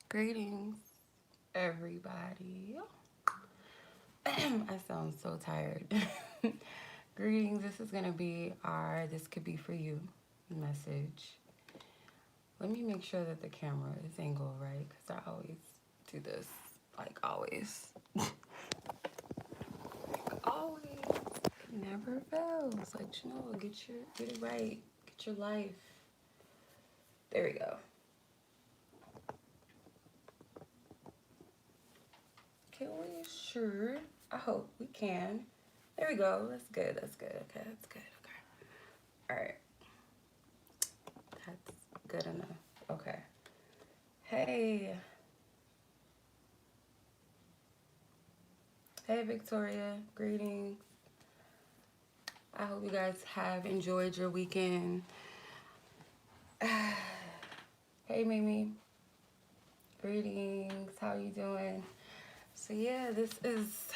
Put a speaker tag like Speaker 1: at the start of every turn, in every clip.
Speaker 1: Greetings, everybody. I sound so tired. Greetings, this is going to be our This Could Be For You message. Let me make sure that the camera is angled right, because I always do this, like always. Always. It never fails. Like, you know, get it right. Get your life. There we go. Can we? Sure. I hope we can. There we go. That's good. That's good. Okay, that's good. Okay. All right. That's good enough. Okay. Hey. Hey, Victoria. Greetings. I hope you guys have enjoyed your weekend. Hey, Mimi. Greetings. How you doing? So, yeah, this is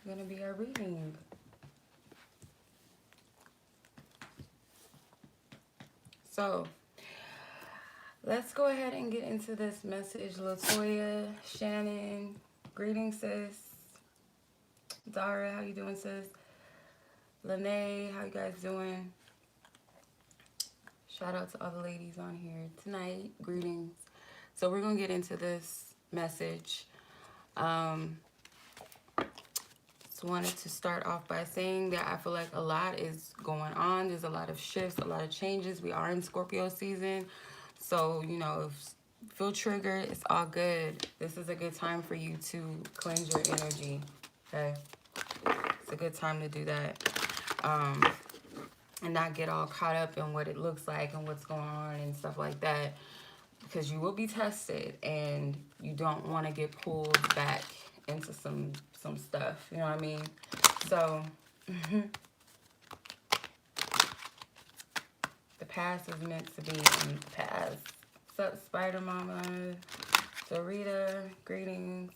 Speaker 1: going to be our reading. So, let's go ahead and get into this message. Latoya, Shannon, greetings, sis. Dara, how you doing, sis? Lene, how you guys doing? Shout out to all the ladies on here tonight. Greetings. So we're going to get into this message. Just wanted to start off by saying that I feel like a lot is going on. There's a lot of shifts, a lot of changes. We are in Scorpio season. So, you know, if feel triggered, it's all good. This is a good time for you to cleanse your energy. Okay? It's a good time to do that. And not get all caught up in what it looks like and what's going on and stuff like that. Because you will be tested and you don't want to get pulled back into some stuff. You know what I mean? So, the past is meant to be in the past. What's up, Spider Mama? Dorita, greetings.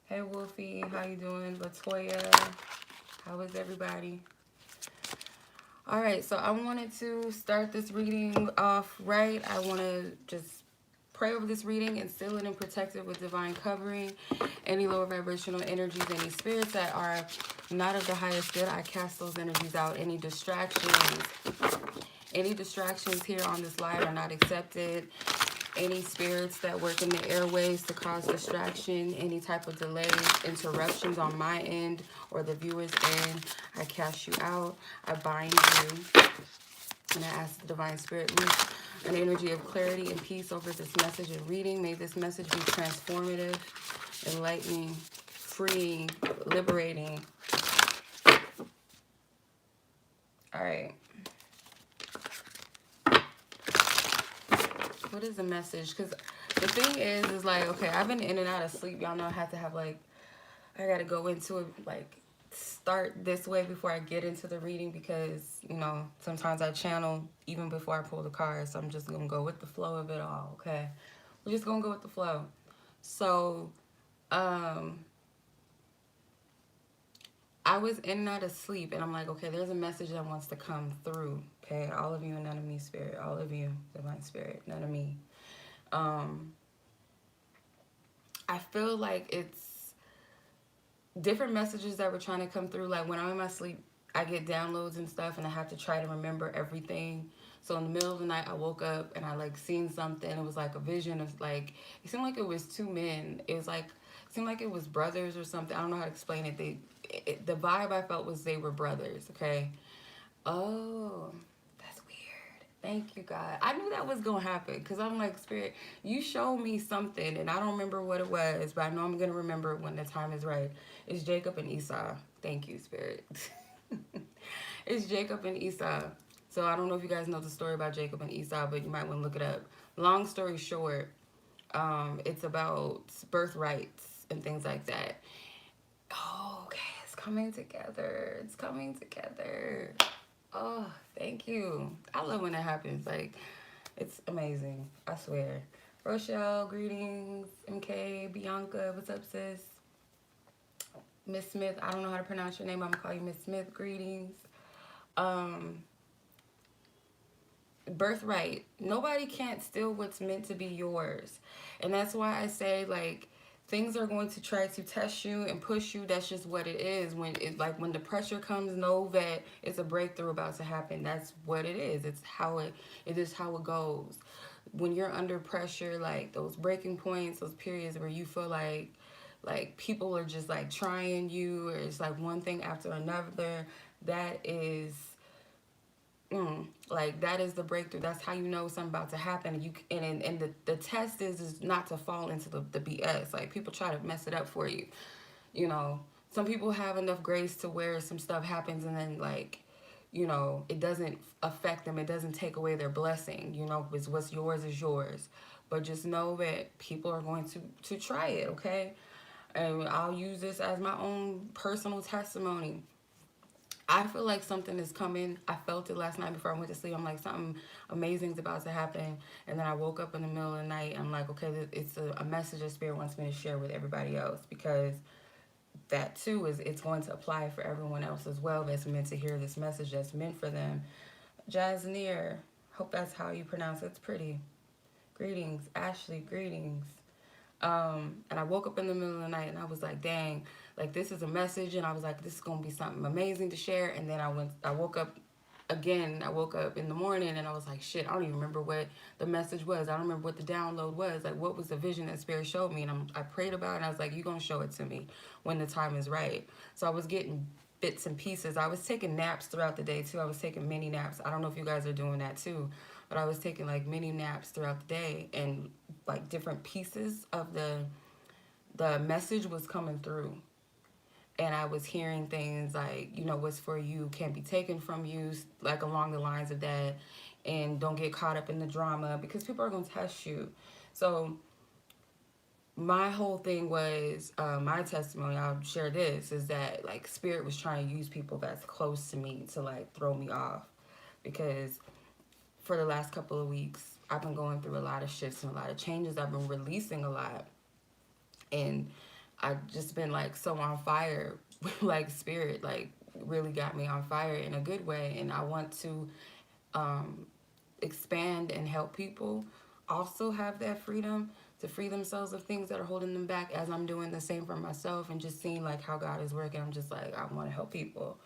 Speaker 1: Hey, Wolfie, how you doing? Latoya, how is everybody? All right, so I wanted to start this reading off right. I want to just pray over this reading and seal it and protect it with divine covering. Any lower vibrational energies, any spirits that are not of the highest good, I cast those energies out. Any distractions here on this live are not accepted. Any spirits that work in the airways to cause distraction, any type of delays, interruptions on my end or the viewer's end, I cast you out. I bind you. And I ask the Divine Spirit, loose an energy of clarity and peace over this message and reading. May this message be transformative, enlightening, freeing, liberating. All right. What is the message? Because the thing is like, okay, I've been in and out of sleep. Y'all know I have to have, like, I got to go into it, like, start this way before I get into the reading because, you know, sometimes I channel even before I pull the card. So I'm just going to go with the flow of it all, okay? We're just going to go with the flow. So, I was in and out of sleep, and I'm like, okay, there's a message that wants to come through, okay? All of you and none of me, Spirit. All of you, Divine Spirit, none of me. I feel like it's different messages that were trying to come through. Like when I'm in my sleep, I get downloads and stuff, and I have to try to remember everything. So in the middle of the night, I woke up and I like seen something. It was like a vision of, like, it seemed like it was two men. It was like, it seemed like it was brothers or something. I don't know how to explain it. The vibe I felt was they were brothers. Okay. Oh, that's weird. Thank you, God. I knew that was gonna happen because I'm like, Spirit, you showed me something and I don't remember what it was, but I know I'm gonna remember it when the time is right. It's Jacob and Esau. Thank you, Spirit. It's Jacob and Esau. So I don't know if you guys know the story about Jacob and Esau, but you might want to look it up. Long story short, it's about birthrights and things like that. Oh, okay, it's coming together. It's coming together. Oh, thank you. I love when that happens. Like, it's amazing. I swear. Rochelle, greetings. MK, Bianca, what's up, sis? Miss Smith, I don't know how to pronounce your name. I'm gonna call you Miss Smith. Greetings. birthright. Nobody can't steal what's meant to be yours. And that's why I say, like, things are going to try to test you and push you. That's just what it is. When it, like, when the pressure comes, know that it's a breakthrough about to happen. That's what it is. It is how it goes. When you're under pressure, like those breaking points, those periods where you feel like people are just like trying you, or it's like one thing after another, that is like that is the breakthrough. That's how you know something about to happen. And the test is not to fall into the BS. Like, people try to mess it up for you. You know, some people have enough grace to where some stuff happens, and then, like, you know, it doesn't affect them. It doesn't take away their blessing. You know, it's what's yours is yours. But just know that people are going to try it, okay? And I'll use this as my own personal testimony. I feel like something is coming. I felt it last night before I went to sleep. I'm like, something amazing is about to happen. And then I woke up in the middle of the night. I'm like, okay, it's a message that Spirit wants me to share with everybody else, because that too is, it's going to apply for everyone else as well that's meant to hear this message that's meant for them. Jasneer, hope that's how you pronounce it. It's pretty. Greetings, Ashley, greetings. And I woke up in the middle of the night and I was like, dang, like, this is a message. And I was like, this is going to be something amazing to share. And then I woke up again. I woke up in the morning and I was like, shit, I don't even remember what the message was. I don't remember what the download was. Like, what was the vision that Spirit showed me? And I prayed about it, and I was like, you're going to show it to me when the time is right. So I was getting bits and pieces. I was taking naps throughout the day too. I was taking mini naps. I don't know if you guys are doing that too, but I was taking like mini naps throughout the day, and like different pieces of the message was coming through. And I was hearing things like, you know, what's for you can't be taken from you, like along the lines of that. And don't get caught up in the drama, because people are going to test you. So my whole thing was, my testimony, I'll share this, is that like Spirit was trying to use people that's close to me to like throw me off. Because for the last couple of weeks, I've been going through a lot of shifts and a lot of changes. I've been releasing a lot. And I've just been like so on fire. Like, Spirit like really got me on fire in a good way. And I want to expand and help people also have that freedom to free themselves of things that are holding them back, as I'm doing the same for myself, and just seeing like how God is working. I'm just like, I want to help people.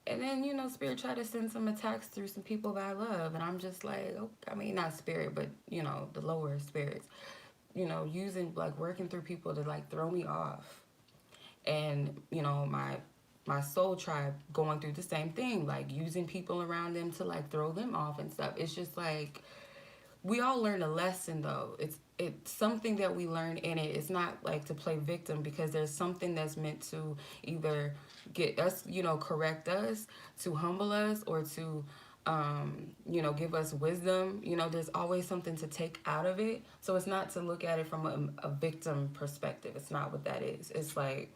Speaker 1: And then, you know, Spirit tried to send some attacks through some people that I love. And I'm just like, oh, I mean, not Spirit, but, you know, the lower spirits, you know, using, like, working through people to, like, throw me off. And, you know, my soul tribe going through the same thing, like, using people around them to, like, throw them off and stuff. It's just like, we all learn a lesson, though. It's something that we learn in it. It's not like to play victim, because there's something that's meant to either get us, you know, correct us, to humble us, or to you know, give us wisdom. You know, there's always something to take out of it. So it's not to look at it from a victim perspective. It's not what that is. It's like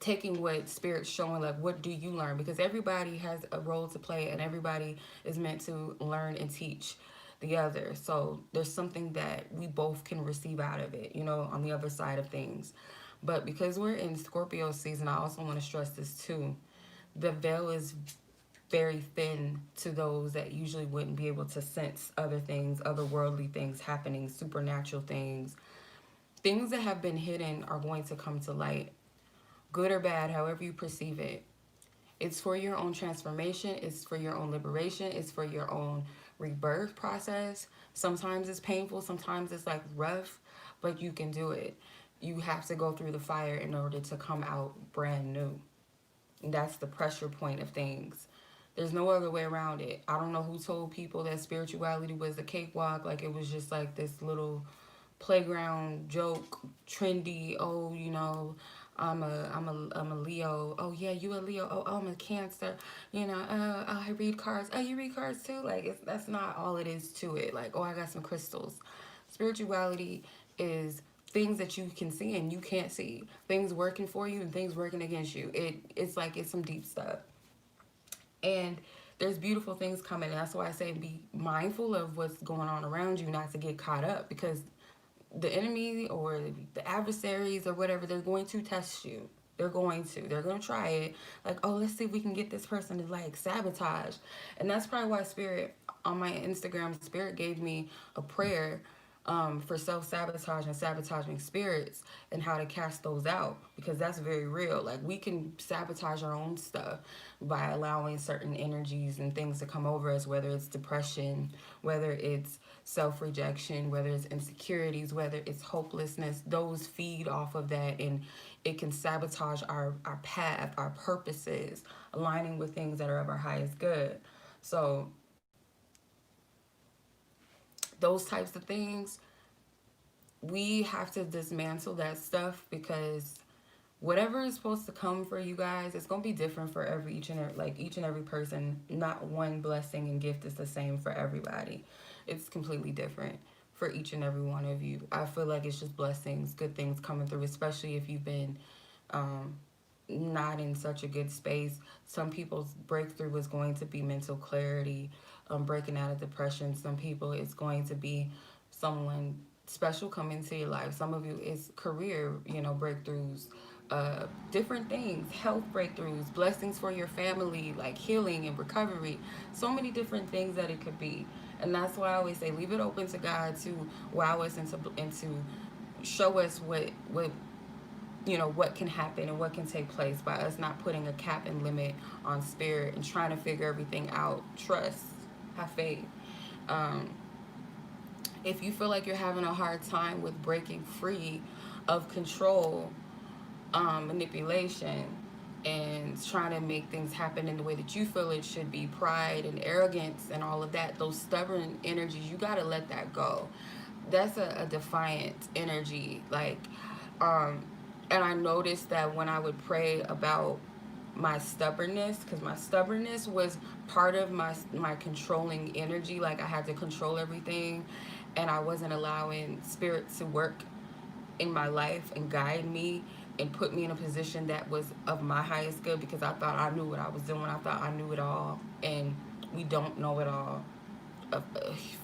Speaker 1: taking what Spirit's showing, like, what do you learn? Because everybody has a role to play, and everybody is meant to learn and teach the other. So there's something that we both can receive out of it, you know, on the other side of things. But because we're in Scorpio season, I also want to stress this too. The veil is very thin to those that usually wouldn't be able to sense other things, otherworldly things happening, supernatural things. Things that have been hidden are going to come to light, good or bad, however you perceive it. It's for your own transformation. It's for your own liberation. It's for your own rebirth process. Sometimes it's painful. Sometimes it's like rough, but you can do it. You have to go through the fire in order to come out brand new. And that's the pressure point of things. There's no other way around it. I don't know who told people that spirituality was a cakewalk. Like, it was just like this little playground joke, trendy. Oh, you know, I'm a Leo. Oh yeah, you a Leo. Oh, I'm a Cancer. You know, I read cards. Oh, you read cards too. Like, that's not all it is to it. Like, oh, I got some crystals. Spirituality is things that you can see and you can't see. Things working for you and things working against you. It's like, it's some deep stuff. And there's beautiful things coming. And that's why I say be mindful of what's going on around you, not to get caught up, because the enemy or the adversaries or whatever, they're going to test you. They're going to try it. Like, oh, let's see if we can get this person to like sabotage. And that's probably why Spirit on my Instagram, Spirit gave me a prayer for self-sabotage and sabotaging spirits and how to cast those out, because that's very real. Like, we can sabotage our own stuff by allowing certain energies and things to come over us, whether it's depression, whether it's self-rejection, whether it's insecurities, whether it's hopelessness. Those feed off of that, and it can sabotage our path, our purposes, aligning with things that are of our highest good. So those types of things, we have to dismantle that stuff, because whatever is supposed to come for you guys, it's gonna be different for each and every person. Not one blessing and gift is the same for everybody. It's completely different for each and every one of you. I feel like it's just blessings, good things coming through, especially if you've been um, not in such a good space. Some people's breakthrough is going to be mental clarity, breaking out of depression. Some people, it's going to be someone special come into your life. Some of you, it's career, breakthroughs, different things, health breakthroughs, blessings for your family, like healing and recovery. So many different things that it could be. And that's why I always say, leave it open to God to wow us and to show us what can happen and what can take place, by us not putting a cap and limit on spirit and trying to figure everything out. Trust, have faith. um, if you feel like you're having a hard time with breaking free of control, manipulation, and trying to make things happen in the way that you feel it should be, pride and arrogance and all of that, those stubborn energies, you got to let that go. That's a defiant energy. Like, and I noticed that when I would pray about my stubbornness, because my stubbornness was part of my controlling energy. Like, I had to control everything, and I wasn't allowing spirit to work in my life and guide me and put me in a position that was of my highest good, because I thought I knew what I was doing. I thought I knew it all, and we don't know it all. A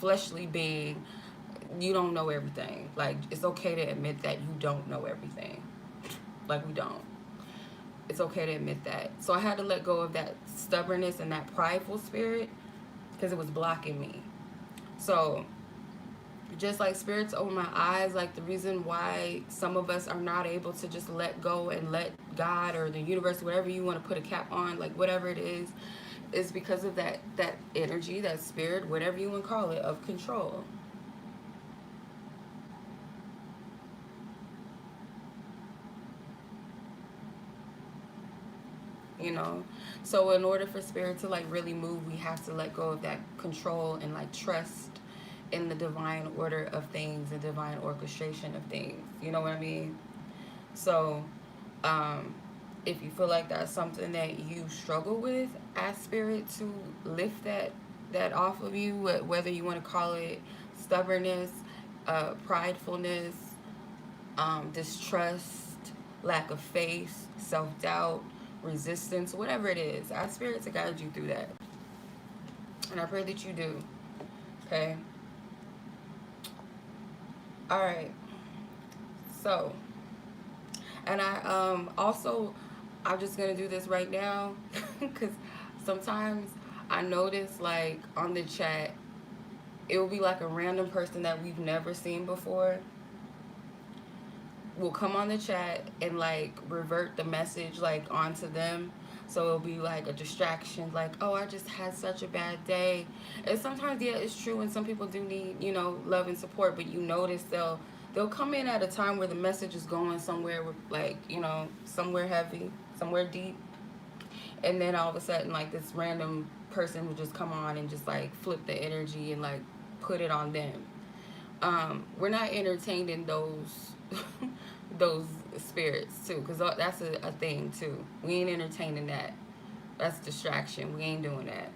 Speaker 1: fleshly being, you don't know everything. Like, it's okay to admit that you don't know everything. Like, we don't. It's okay to admit that. So I had to let go of that stubbornness and that prideful spirit, because it was blocking me. So just like spirits open my eyes, like the reason why some of us are not able to just let go and let God or the universe, whatever you want to put a cap on, like whatever it is because of that energy, that spirit, whatever you want to call it, of control. So in order for spirit to like really move, we have to let go of that control and like trust in the divine order of things, the divine orchestration of things. You know what I mean? So um if you feel like that's something that you struggle with, ask spirit to lift that off of you, whether you want to call it stubbornness, pridefulness, distrust, lack of faith, self-doubt, resistance, whatever it is. Ask spirit to guide you through that, and I pray that you do. Okay. All right. So, and I'm just gonna do this right now, because sometimes I notice, like, on the chat, it will be like a random person that we've never seen before will come on the chat and like revert the message like onto them. So it'll be like a distraction, like, oh, I just had such a bad day. And sometimes, yeah, it's true, and some people do need, love and support, but you notice they'll come in at a time where the message is going somewhere with, like, somewhere heavy, somewhere deep, and then all of a sudden, like, this random person will just come on and just like flip the energy and like put it on them. We're not entertaining those those spirits too, because that's a thing too. We ain't entertaining that. That's distraction. We ain't doing that.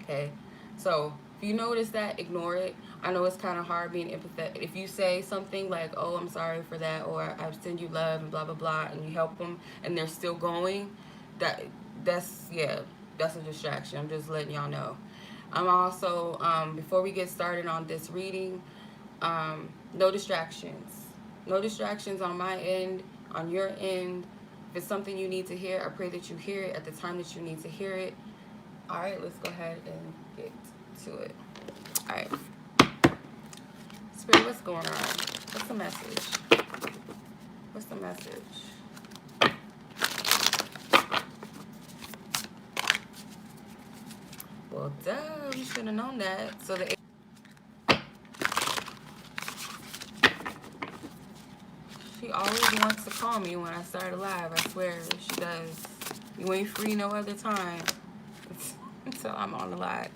Speaker 1: Okay. So if you notice that, ignore it. I know it's kind of hard being empathetic. If you say something like, oh, I'm sorry for that, or I send you love and blah blah blah, and you help them and they're still going, that's a distraction. I'm just letting y'all know. I'm also, before we get started on this reading, no distractions. No distractions on my end, on your end. If it's something you need to hear, I pray that you hear it at the time that you need to hear it. All right, let's go ahead and get to it. All right. Spirit, what's going on? What's the message? What's the message? Well, duh, we should have known that. So the she always wants to call me when I start a live. I swear she does. You ain't free no other time until I'm on the live.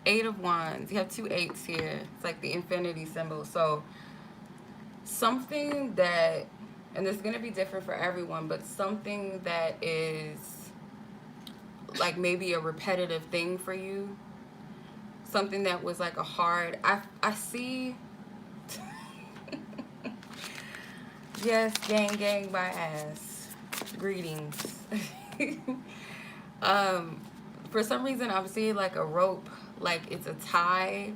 Speaker 1: 8 of Wands. You have 2 8s here. It's like the infinity symbol. So something that, and this is going to be different for everyone, but something that is like maybe a repetitive thing for you. Something that was like a hard, I see. Yes, gang, gang, by ass. Greetings. For some reason, I'm seeing like a rope, like it's a tie.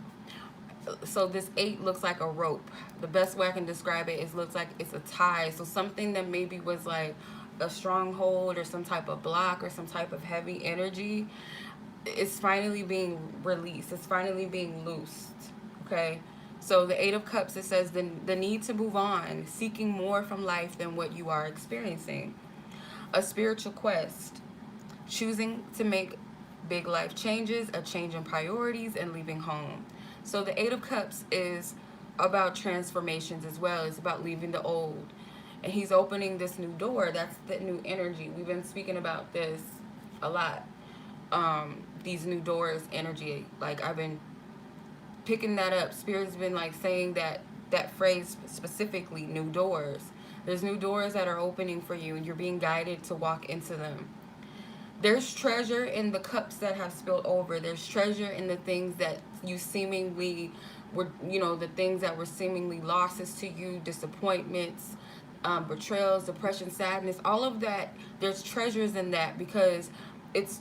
Speaker 1: So this 8 looks like a rope. The best way I can describe it is looks like it's a tie. So something that maybe was like a stronghold or some type of block or some type of heavy energy is finally being released. It's finally being loosed. Okay? So the 8 of Cups, it says the need to move on, seeking more from life than what you are experiencing. A spiritual quest, choosing to make big life changes, a change in priorities, and leaving home. So the 8 of Cups is about transformations as well. It's about leaving the old. And he's opening this new door. That's the new energy. We've been speaking about this a lot. These new doors energy. Like I've been picking that up. Spirit's been like saying that phrase specifically, new doors. There's new doors that are opening for you and you're being guided to walk into them. There's treasure in the cups that have spilled over. There's treasure in the things that you seemingly were, the things that were seemingly losses to you, disappointments, betrayals, depression, sadness, all of that. There's treasures in that because it's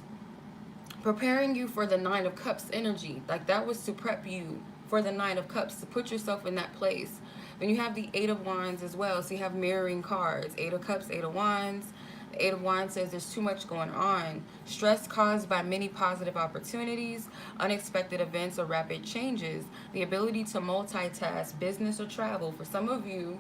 Speaker 1: preparing you for the 9 of Cups energy. Like that was to prep you for the 9 of Cups, to put yourself in that place. Then you have the 8 of Wands as well. So you have mirroring cards. 8 of Cups, 8 of Wands. The 8 of Wands says there's too much going on. Stress caused by many positive opportunities, unexpected events, or rapid changes. The ability to multitask, business or travel. For some of you,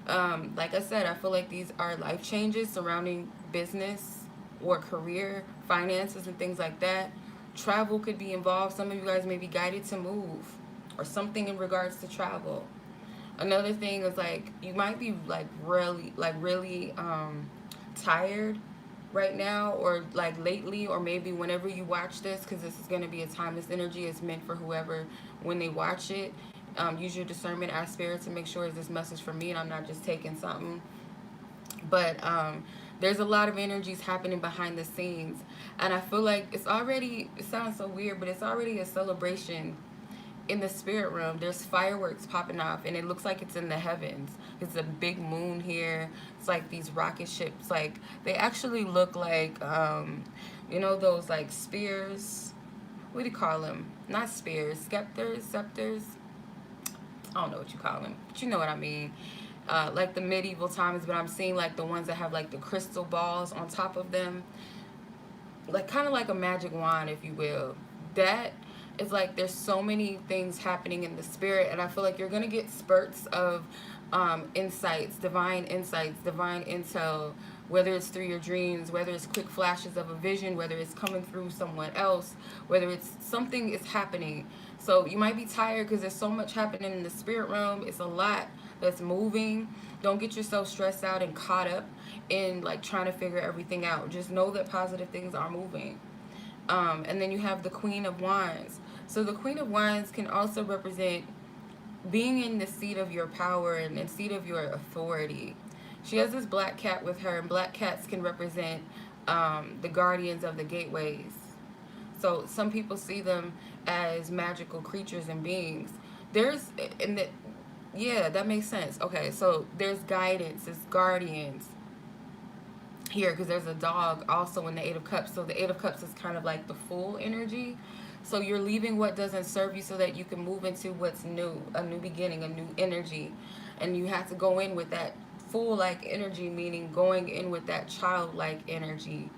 Speaker 1: like I said, I feel like these are life changes surrounding business or career, finances, and things like that. Travel could be involved. Some of you guys may be guided to move or something in regards to travel. Another thing is like you might be like really tired right now, or like lately, or maybe whenever you watch this, because this is going to be a timeless energy. It's meant for whoever when they watch it. Use your discernment, ask spirit to make sure is this message for me and I'm not just taking something. But there's a lot of energies happening behind the scenes, and I feel like it's already, it sounds so weird, but it's already a celebration in the spirit realm. There's fireworks popping off, and it looks like it's in the heavens. It's a big moon here. It's like these rocket ships, like they actually look like those like spears. What do you call them? Not spears, scepters. I don't know what you call them, but you know what I mean. Like the medieval times, but I'm seeing like the ones that have like the crystal balls on top of them, like kind of like a magic wand, if you will. That is like there's so many things happening in the spirit, and I feel like you're gonna get spurts of insights, divine intel, whether it's through your dreams, whether it's quick flashes of a vision, whether it's coming through someone else, whether it's something is happening. So you might be tired because there's so much happening in the spirit realm. It's a lot that's moving. Don't get yourself stressed out and caught up in like trying to figure everything out. Just know that positive things are moving. And then you have the Queen of Wands. So the Queen of Wands can also represent being in the seat of your power and in seat of your authority. She has this black cat with her, and black cats can represent the guardians of the gateways. So some people see them as magical creatures and beings. There's in the yeah, that makes sense. Okay, so there's guidance, there's guardians here, because there's a dog also in the 8 of Cups. So the 8 of Cups is kind of like the full energy. So you're leaving what doesn't serve you so that you can move into what's new, a new beginning, a new energy. And you have to go in with that full-like energy, meaning going in with that childlike energy.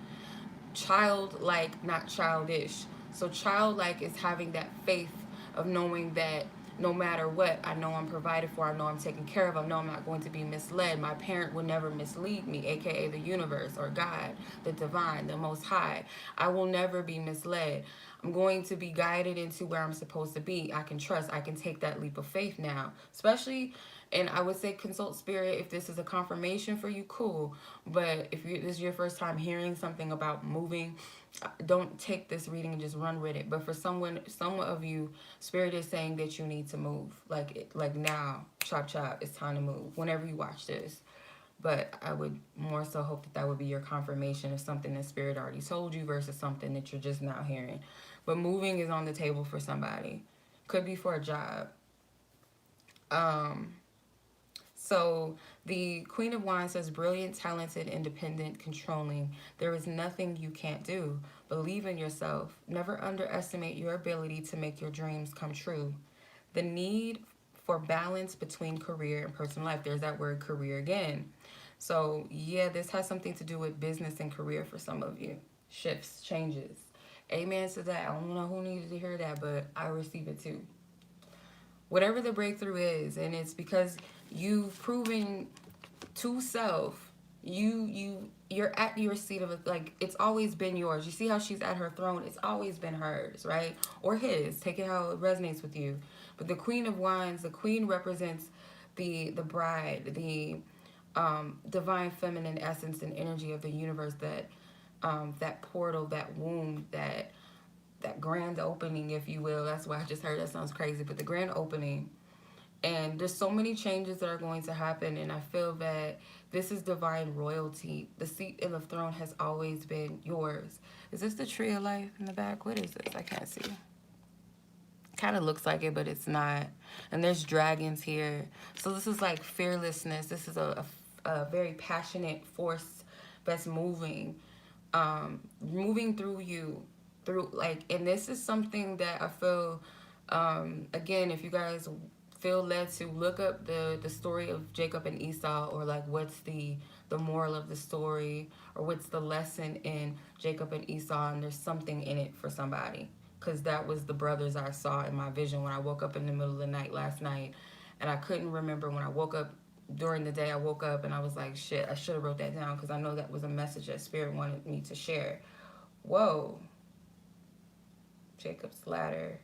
Speaker 1: Childlike, not childish. So childlike is having that faith of knowing that no matter what, I know I'm provided for, I know I'm taken care of, I know I'm not going to be misled. My parent will never mislead me, aka the universe or God, the divine, the most high. I will never be misled. I'm going to be guided into where I'm supposed to be. I can trust, I can take that leap of faith now. Especially, and I would say consult spirit if this is a confirmation for you, cool. But if this is your first time hearing something about moving, don't take this reading and just run with it. But for some of you, spirit is saying that you need to move, like now, chop chop, it's time to move. Whenever you watch this, but I would more so hope that that would be your confirmation of something that spirit already told you versus something that you're just now hearing. But moving is on the table for somebody. Could be for a job. So the Queen of Wands says, brilliant, talented, independent, controlling. There is nothing you can't do. Believe in yourself. Never underestimate your ability to make your dreams come true. The need for balance between career and personal life. There's that word career again. So yeah, this has something to do with business and career for some of you. Shifts, changes. Amen to that. I don't know who needed to hear that, but I receive it too. Whatever the breakthrough is, and it's because you've proven to self, you're at your seat of, like, it's always been yours. You see how she's at her throne? It's always been hers, right? Or his. Take it how it resonates with you. But the Queen of Wands, the queen represents the bride, the divine feminine essence and energy of the universe, that portal, that womb, that grand opening, if you will. That's why I just heard that sounds crazy, but the grand opening. And there's so many changes that are going to happen, and I feel that this is divine royalty. The seat of the throne has always been yours. Is this the tree of life in the back? What is this? I can't see. Kind of looks like it, but it's not. And there's dragons here. So this is like fearlessness. This is a very passionate force that's moving through you, and this is something that I feel, again, if you guys feel led to look up the story of Jacob and Esau, or like what's the moral of the story, or what's the lesson in Jacob and Esau, and there's something in it for somebody, because that was the brothers I saw in my vision when I woke up in the middle of the night last night, and I couldn't remember when I woke up. During the day I woke up and I was like, shit, I should have wrote that down, because I know that was a message that spirit wanted me to share. Whoa. Jacob's ladder.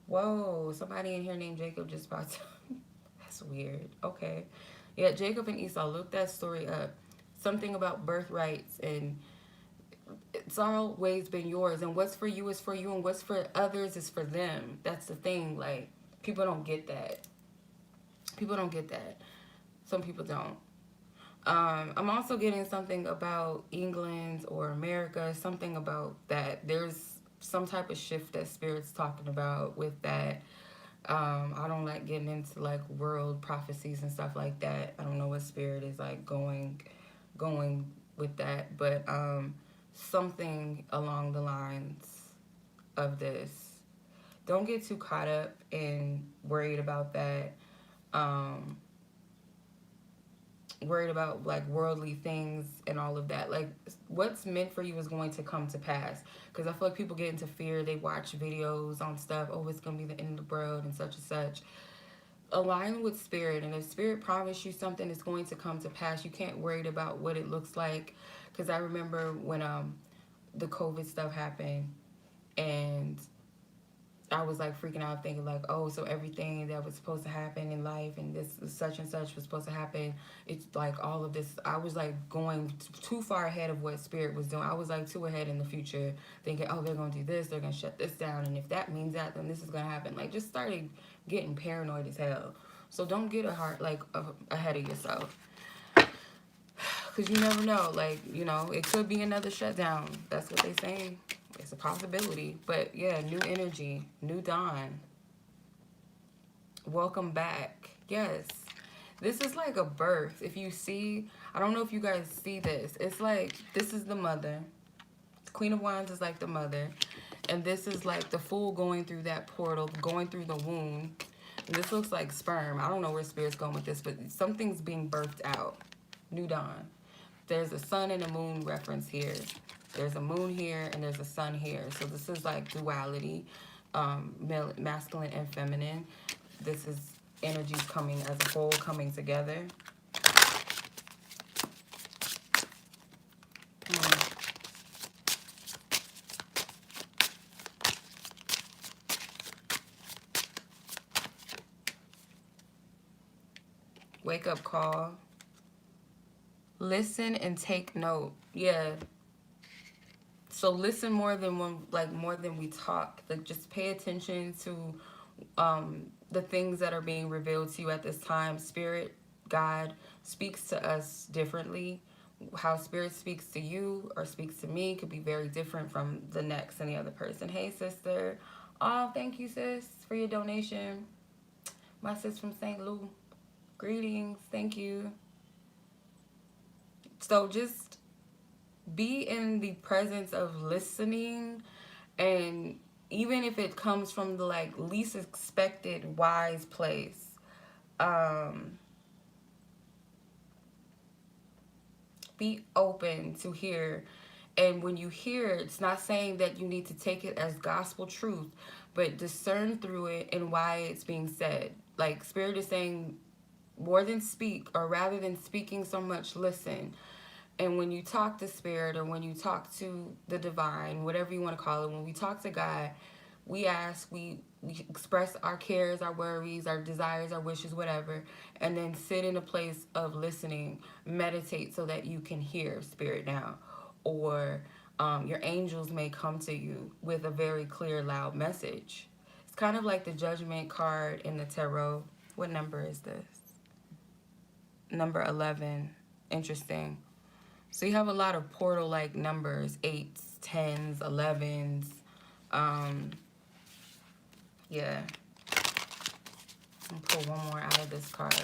Speaker 1: Whoa, somebody in here named Jacob just popped up. That's weird. Okay. Yeah, Jacob and Esau, look that story up. Something about birthrights, and it's always been yours, and what's for you is for you, and what's for others is for them. That's the thing. Like, people don't get that. People don't get that. Some people don't. I'm also getting something about England or America, something about that. There's some type of shift that Spirit's talking about with that. I don't like getting into like world prophecies and stuff like that. I don't know what Spirit is like going with that, but something along the lines of this. Don't get too caught up and worried about that. Worried about like worldly things and all of that. Like, what's meant for you is going to come to pass, because I feel like people get into fear. They watch videos on stuff, oh, it's gonna be the end of the world and such. Align with spirit, and if spirit promised you something, it's going to come to pass. You can't worry about what it looks like, because I remember when the COVID stuff happened, and I was like freaking out, thinking like, oh, so everything that was supposed to happen in life, and this such and such was supposed to happen, it's like all of this. I was like going too far ahead of what spirit was doing. I was like too ahead in the future, thinking, oh, they're gonna do this, they're gonna shut this down, and if that means that, then this is gonna happen. Like, just started getting paranoid as hell. So don't get ahead of yourself, because you never know. Like, you know, it could be another shutdown. That's what they saying. It's a possibility. But yeah, new energy, new dawn. Welcome back. Yes. This is like a birth. If you see, I don't know if you guys see this. It's like, this is the mother. Queen of Wands is like the mother. And this is like the fool going through that portal, going through the womb. And this looks like sperm. I don't know where Spirit's going with this, but something's being birthed out. New dawn. There's a sun and a moon reference here. There's a moon here and there's a sun here. So this is like duality, masculine and feminine. This is energies coming as a whole, coming together. Wake up call. Listen and take note. Yeah. So listen more than more than we talk. Like, just pay attention to the things that are being revealed to you at this time. Spirit, God speaks to us differently. How spirit speaks to you or speaks to me could be very different from the next and the other person. Hey, sister. Oh, thank you, sis, for your donation. My sis from St. Louis. Greetings. Thank you. So just be in the presence of listening, and even if it comes from the like least expected wise place, be open to hear. And when you hear, it's not saying that you need to take it as gospel truth, but discern through it and why it's being said. Like, spirit is saying, more than speak, or rather than speaking so much, listen. And when you talk to spirit, or when you talk to the divine, whatever you want to call it, when we talk to God, we ask, we express our cares, our worries, our desires, our wishes, whatever, and then sit in a place of listening, meditate so that you can hear spirit now. Or your angels may come to you with a very clear, loud message. It's kind of like the judgment card in the tarot. What number is this? Number 11. Interesting. So you have a lot of portal-like numbers, 8s, 10s, 11s. Yeah. I'll pull one more out of this card.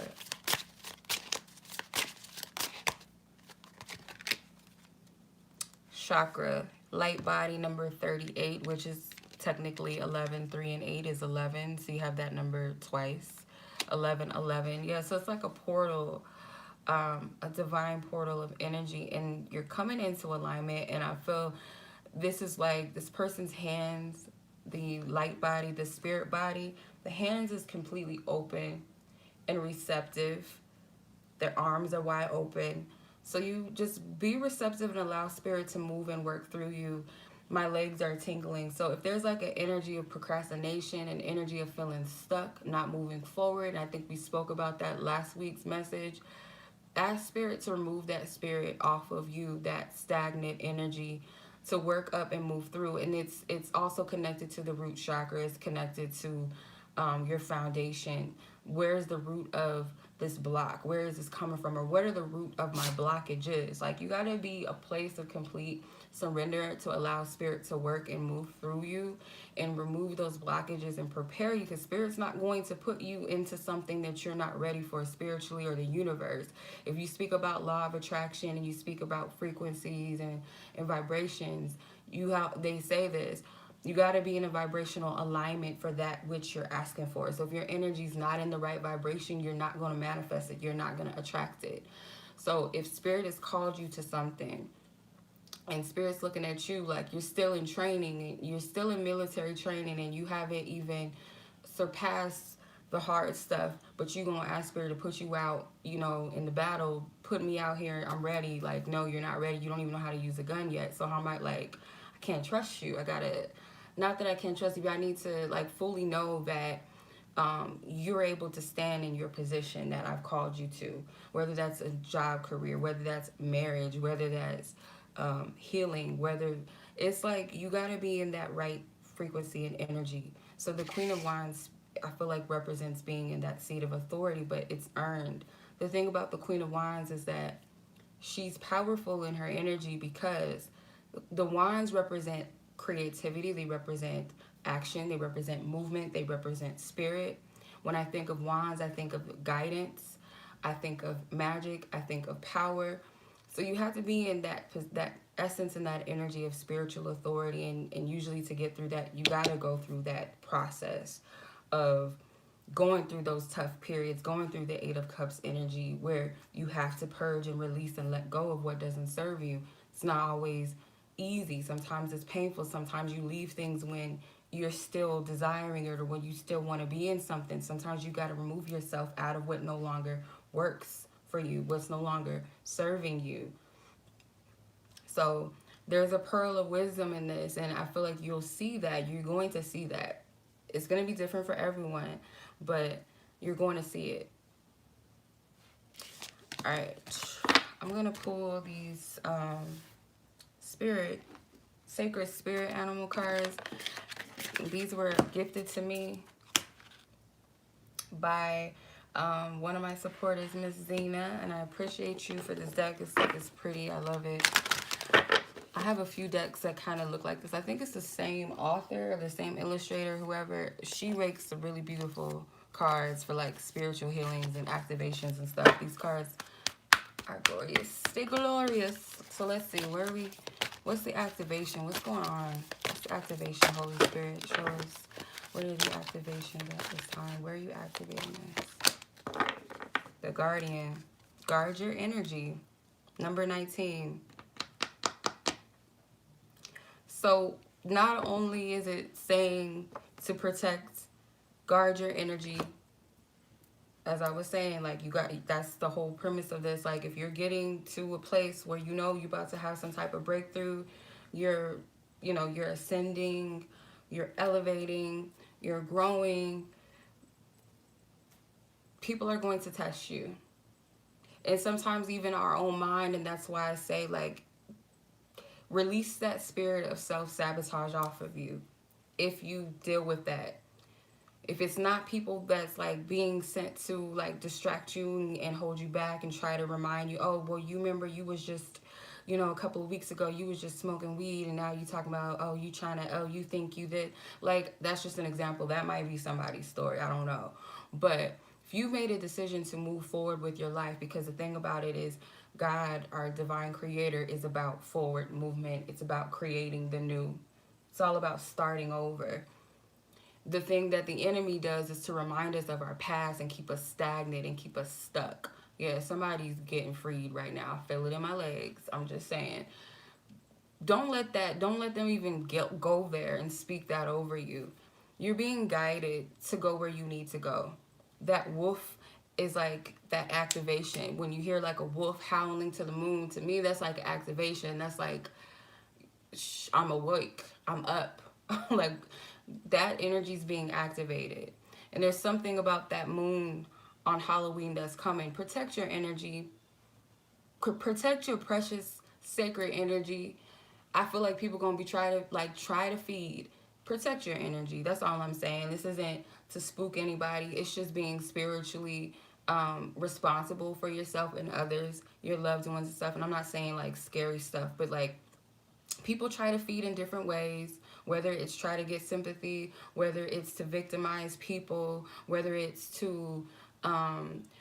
Speaker 1: Chakra, light body, number 38, which is technically 11. 3 and 8 is 11. So you have that number twice. 11, 11. Yeah, so it's like a portal. A divine portal of energy, and you're coming into alignment. And I feel this is like this person's hands, the light body, the spirit body, the hands is completely open and receptive. Their arms are wide open. So you just be receptive and allow spirit to move and work through you. My legs are tingling. So if there's like an energy of procrastination, an energy of feeling stuck, not moving forward, and I think we spoke about that last week's message, ask spirit to remove that spirit off of you, that stagnant energy, to work up and move through. And it's also connected to the root chakra. It's connected to your foundation. Where's the root of this block? Where is this coming from? Or what are the root of my blockages? Like, you got to be a place of complete surrender to allow spirit to work and move through you and remove those blockages and prepare you, because spirit's not going to put you into something that you're not ready for spiritually, or the universe. If you speak about law of attraction and you speak about frequencies and vibrations, they say this, you got to be in a vibrational alignment for that which you're asking for. So if your energy's not in the right vibration, you're not going to manifest it. You're not going to attract it. So if spirit has called you to something, and spirit's looking at you like you're still in training, you're still in military training, and you haven't even surpassed the hard stuff, but you're going to ask spirit to put you out, in the battle, put me out here, I'm ready. Like, no, you're not ready. You don't even know how to use a gun yet. So I might, I can't trust you. Not that I can't trust you, but I need to, fully know that you're able to stand in your position that I've called you to, whether that's a job, career, whether that's marriage, whether that's healing, whether it's you got to be in that right frequency and energy. So the Queen of Wands, I feel like, represents being in that seat of authority, but it's earned. The thing about the Queen of Wands is that she's powerful in her energy, because the wands represent creativity, they represent action, they represent movement, they represent spirit. When I think of wands, I think of guidance, I think of magic, I think of power. So you have to be in that essence and that energy of spiritual authority, and usually to get through that, you got to go through that process of going through those tough periods, going through the 8 of Cups energy, where you have to purge and release and let go of what doesn't serve you. It's not always easy, sometimes it's painful, sometimes you leave things when you're still desiring it or when you still want to be in something. Sometimes you got to remove yourself out of what no longer works for you, what's no longer serving you. So there's a pearl of wisdom in this, and I feel like you'll see that. You're going to see that. It's going to be different for everyone, but you're going to see it. All right, I'm going to pull these sacred spirit animal cards. These were gifted to me by one of my supporters, Miss Zena, and I appreciate you for this deck. This deck is pretty. I love it. I have a few decks that kind of look like this. I think it's the same author or the same illustrator, whoever. She makes some really beautiful cards for like spiritual healings and activations and stuff. These cards are glorious. Stay glorious. So let's see, what's the activation? What's going on? What's the activation, Holy Spirit? Show us. What are the activations at this time? Where are you activating this? The Guardian. Guard your energy. Number 19. So not only is it saying to protect, guard your energy, as I was saying, like that's the whole premise of this. Like if you're getting to a place where you know you're about to have some type of breakthrough, you're ascending, you're elevating, you're growing, people are going to test you. And sometimes even our own mind, and that's why I say like, release that spirit of self-sabotage off of you if you deal with that. If it's not people that's like being sent to like distract you and hold you back and try to remind you, oh, well, you remember you was just, a couple of weeks ago, you was just smoking weed and now you talking about, oh, you think you did. Like, that's just an example. That might be somebody's story. I don't know. But if you made a decision to move forward with your life, because the thing about it is God, our divine creator, is about forward movement. It's about creating the new. It's all about starting over. The thing that the enemy does is to remind us of our past and keep us stagnant and keep us stuck. Yeah, somebody's getting freed right now. I feel it in my legs. I'm just saying. Don't let them even go there and speak that over you. You're being guided to go where you need to go. That wolf is like that activation. When you hear like a wolf howling to the moon, to me that's like activation. That's like, I'm awake, I'm up. Like that energy's being activated. And there's something about that moon on Halloween that's coming. Protect your energy. Protect your precious sacred energy. I feel like people gonna be try to feed. Protect your energy. That's all I'm saying. This isn't to spook anybody. It's just being spiritually responsible for yourself and others, your loved ones and stuff. And I'm not saying like scary stuff, but like people try to feed in different ways, whether it's try to get sympathy, whether it's to victimize people, whether it's to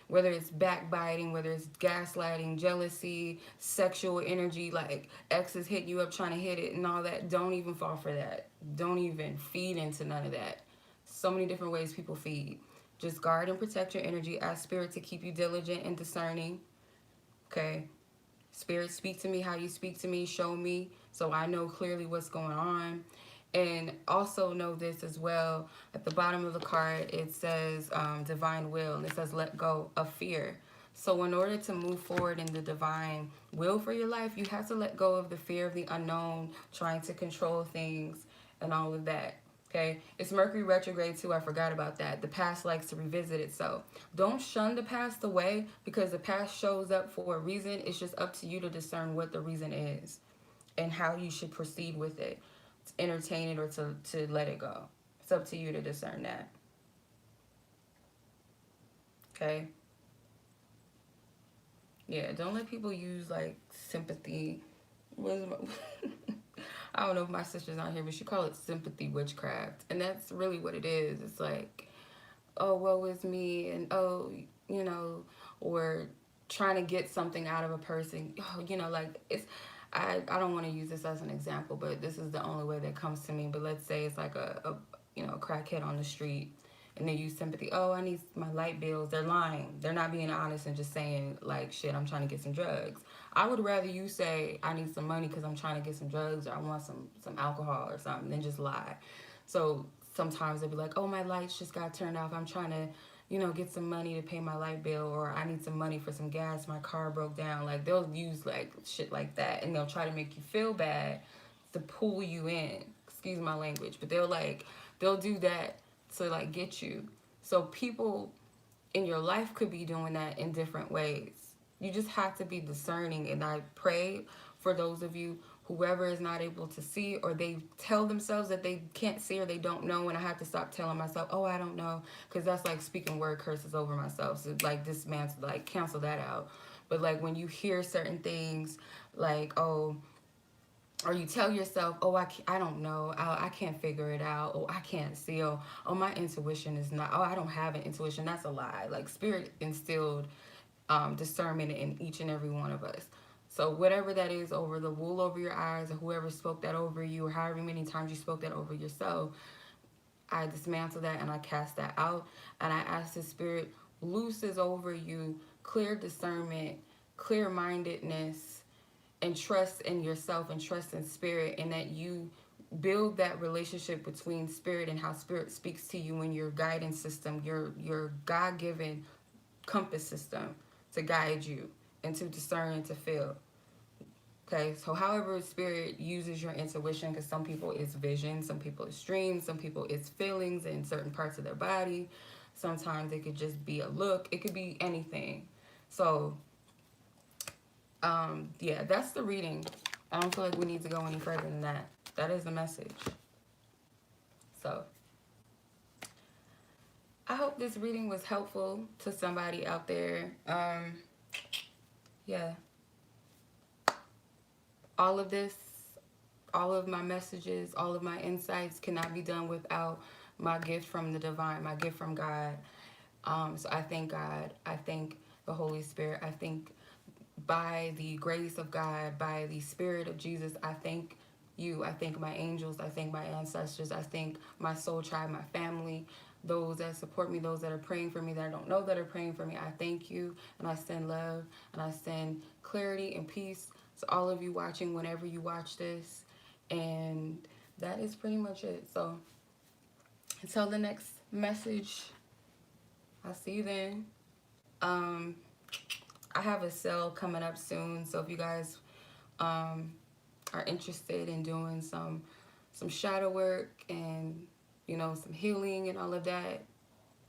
Speaker 1: whether it's backbiting, whether it's gaslighting, jealousy, sexual energy, like exes hitting you up trying to hit it and all that. Don't even fall for that. Don't even feed into none of that. So many different ways people feed. Just guard and protect your energy. Ask Spirit to keep you diligent and discerning. Okay? Spirit, speak to me how you speak to me. Show me so I know clearly what's going on. And also know this as well. At the bottom of the card, it says divine will. And it says let go of fear. So in order to move forward in the divine will for your life, you have to let go of the fear of the unknown, trying to control things and all of that. Okay, it's Mercury retrograde too. I forgot about that. The past likes to revisit itself. Don't shun the past away because the past shows up for a reason. It's just up to you to discern what the reason is and how you should proceed with it. To entertain it or to let it go. It's up to you to discern that. Okay? Yeah, don't let people use like sympathy. I don't know if my sister's on here, but she call it sympathy witchcraft. And that's really what it is. It's like, oh, woe is me. And, oh, or trying to get something out of a person. Oh, like it's, I don't want to use this as an example, but this is the only way that comes to me. But let's say it's like a crackhead on the street and they use sympathy. Oh, I need my light bills. They're lying. They're not being honest and just saying like, shit, I'm trying to get some drugs. I would rather you say I need some money because I'm trying to get some drugs, or I want some alcohol or something, than just lie. So sometimes they'll be like, oh, my lights just got turned off. I'm trying to, get some money to pay my light bill, or I need some money for some gas. My car broke down. Like, they'll use like shit like that, and they'll try to make you feel bad to pull you in. Excuse my language, but they'll do that to like get you. So people in your life could be doing that in different ways. You just have to be discerning, and I pray for those of you, whoever is not able to see, or they tell themselves that they can't see or they don't know, and I have to stop telling myself, oh, I don't know, because that's like speaking word curses over myself. So like dismantle, like cancel that out. But like when you hear certain things, like, oh, or you tell yourself, oh, I don't know, I can't figure it out, oh, I can't see, oh, my intuition is not, oh, I don't have an intuition. That's a lie. Like, spirit instilled discernment in each and every one of us. So whatever that is, over the wool over your eyes, or whoever spoke that over you, or however many times you spoke that over yourself, I dismantle that and I cast that out, and I ask the spirit looses over you clear discernment, clear mindedness, and trust in yourself and trust in spirit, and that you build that relationship between spirit and how spirit speaks to you in your guidance system, your God-given compass system to guide you and to discern and to feel. Okay, so however spirit uses your intuition, because some people it's vision, some people it's dreams, some people it's feelings in certain parts of their body. Sometimes it could just be a look. It could be anything. So yeah, that's the reading. I don't feel like we need to go any further than that. That is the message. So I hope this reading was helpful to somebody out there. Yeah. All of this, all of my messages, all of my insights cannot be done without my gift from the divine, my gift from God. So I thank God. I thank the Holy Spirit. I thank, by the grace of God, by the Spirit of Jesus, I thank you. I thank my angels. I thank my ancestors. I thank my soul tribe, my family, those that support me, those that are praying for me, that I don't know that are praying for me. I thank you, and I send love, and I send clarity and peace to all of you watching whenever you watch this. And that is pretty much it. So until the next message, I'll see you then. I have a sale coming up soon, so if you guys are interested in doing some shadow work and some healing and all of that,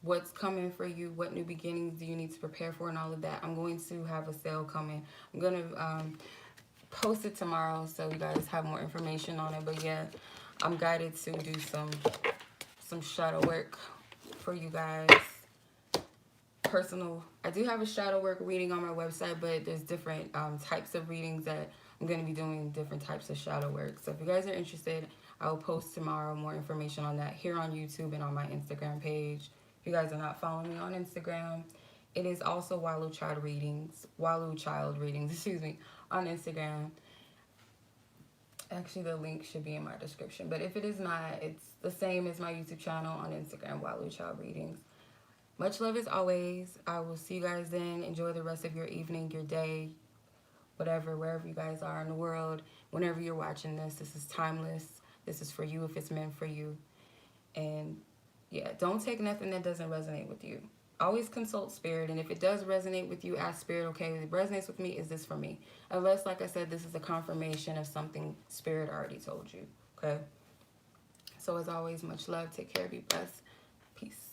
Speaker 1: what's coming for you, what new beginnings do you need to prepare for, and all of that, I'm going to have a sale coming. I'm going to post it tomorrow so you guys have more information on it. But yeah, I'm guided to do some shadow work for you guys. Personal. I do have a shadow work reading on my website, but there's different types of readings that I'm going to be doing, different types of shadow work. So if you guys are interested, I will post tomorrow more information on that here on YouTube and on my Instagram page. If you guys are not following me on Instagram, it is also Walu Child Readings, excuse me, on Instagram. Actually, the link should be in my description, but if it is not, it's the same as my YouTube channel on Instagram, Walu Child Readings. Much love as always. I will see you guys then. Enjoy the rest of your evening, your day, whatever, wherever you guys are in the world. Whenever you're watching this, this is timeless. This is for you if it's meant for you. And yeah, don't take nothing that doesn't resonate with you. Always consult spirit, and if it does resonate with you, ask spirit, okay, if it resonates with me, is this for me? Unless, like I said, this is a confirmation of something spirit already told you, okay? So as always, much love. Take care. Be blessed. Peace.